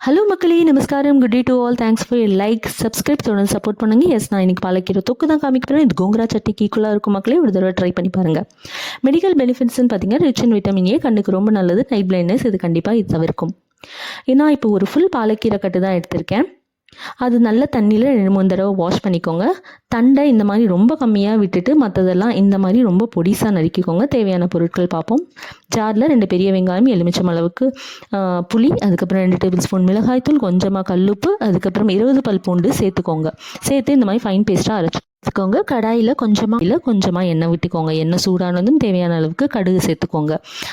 Hello மக்களே, நமஸ்காரம். Good day to all. Thanks for like, subscribe, தொடர்ந்து சப்போர்ட் பண்ணுங்க. எஸ், நான் இன்னைக்கு பாலக்கீரை தொக்கு தான் காமிக்க போகிறேன். இது கோங்கரா சட்னிக்கு ஈக்குவலாக இருக்கும் மக்களே. ஒரு தடவை ட்ரை பண்ணி பாருங்கள். மெடிக்கல் பெனிஃபிட்ஸ்ன்னு பார்த்தீங்கன்னா, ரிச் இன் விட்டமின் ஏ, கண்ணுக்கு ரொம்ப நல்லது. நைட் பிளைண்ட்னஸ் இது கண்டிப்பாக இது தவிர்க்கும். ஏன்னா இப்போ ஒரு ஃபுல் பாலக்கீரை கட்டு தான் எடுத்திருக்கேன். அது நல்ல தண்ணியில் 2-3 தடவை வாஷ் பண்ணிக்கோங்க. தண்டை இந்த மாதிரி ரொம்ப கம்மியாக விட்டுட்டு மற்றதெல்லாம் இந்த மாதிரி ரொம்ப பொடிசாக நறுக்கிக்கோங்க. தேவையான பொருட்கள் பார்ப்போம். ஜாரில் 2 பெரிய வெங்காயம், எலுமிச்சம் அளவுக்கு புளி, அதுக்கப்புறம் 2 டேபிள் ஸ்பூன் மிளகாய்த்தூள், கொஞ்சமாக கல்லுப்பு, அதுக்கப்புறம் 20 பல் பூண்டு சேர்த்துக்கோங்க. சேர்த்து இந்த மாதிரி ஃபைன் பேஸ்ட்டாக அரைச்சி வச்சுக்கோங்க. கடாயில் கொஞ்சமாக எண்ணெய் விட்டுக்கோங்க. எண்ணெய் சூடானதும் தேவையான அளவுக்கு கடுகு சேர்த்துக்கோங்க.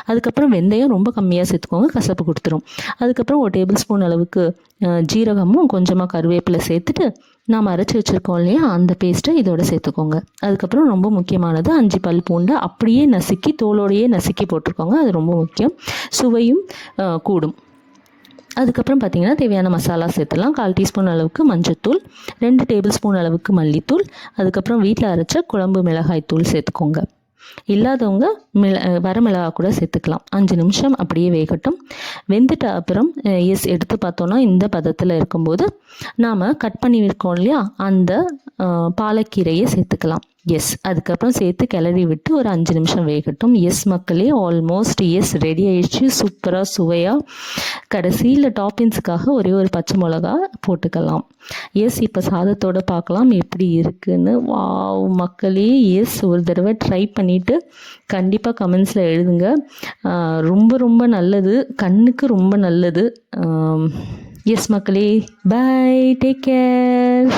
அதுக்கப்புறம் வெந்தயம் ரொம்ப கம்மியாக சேர்த்துக்கோங்க, கசப்பு கொடுத்துரும். அதுக்கப்புறம் 1 டேபிள் ஸ்பூன் அளவுக்கு ஜீரகமும் கொஞ்சமாக கருவேப்பிலை சேர்த்துட்டு நாம் அரைச்சி வச்சுருக்கோம் இல்லையா, அந்த பேஸ்ட்டை இதோட சேர்த்துக்கோங்க. அதுக்கப்புறம் ரொம்ப முக்கியமானது 5 பல் பூண்டை அப்படியே நசுக்கி தோலோடையே நசுக்கி போட்டிருக்கோங்க. அது ரொம்ப முக்கியம், சுவையும் கூடும். அதுக்கப்புறம் பார்த்திங்கன்னா தேவையான மசாலா சேர்த்துலாம். 1/4 டீஸ்பூன் அளவுக்கு மஞ்சள்தூள், 2 டேபிள் ஸ்பூன் அளவுக்கு மல்லித்தூள், அதுக்கப்புறம் வீட்டில் அரைச்ச குழம்பு மிளகாய் தூள் சேர்த்துக்கோங்க. இல்லாதவங்க வரமிளகா கூட சேர்த்துக்கலாம். 5 நிமிஷம் அப்படியே வேகட்டும். வெந்துட்ட அப்புறம் எடுத்து பார்த்தோன்னா இந்த பதத்தில் இருக்கும்போது நாம் கட் பண்ணி இருக்கோம் இல்லையா, அந்த பாலக்கீரையை சேர்த்துக்கலாம். அதுக்கப்புறம் சேர்த்து கிளறி விட்டு ஒரு 5 நிமிஷம் வேகட்டும். மக்களே, ஆல்மோஸ்ட் ரெடி ஆயிடுச்சு. சூப்பராக சுவையாக. கடைசியில் டாப்பிங்ஸுக்காக ஒரே ஒரு பச்சை மிளகா போட்டுக்கலாம். இப்போ சாதத்தோடு பார்க்கலாம் எப்படி இருக்குன்னு. வாவ் மக்களே, ஒரு தடவை ட்ரை பண்ணிவிட்டு கண்டிப்பாக கமெண்ட்ஸில் எழுதுங்க. ரொம்ப ரொம்ப நல்லது, கண்ணுக்கு ரொம்ப நல்லது. மக்களே, பை, டேக் கேர்.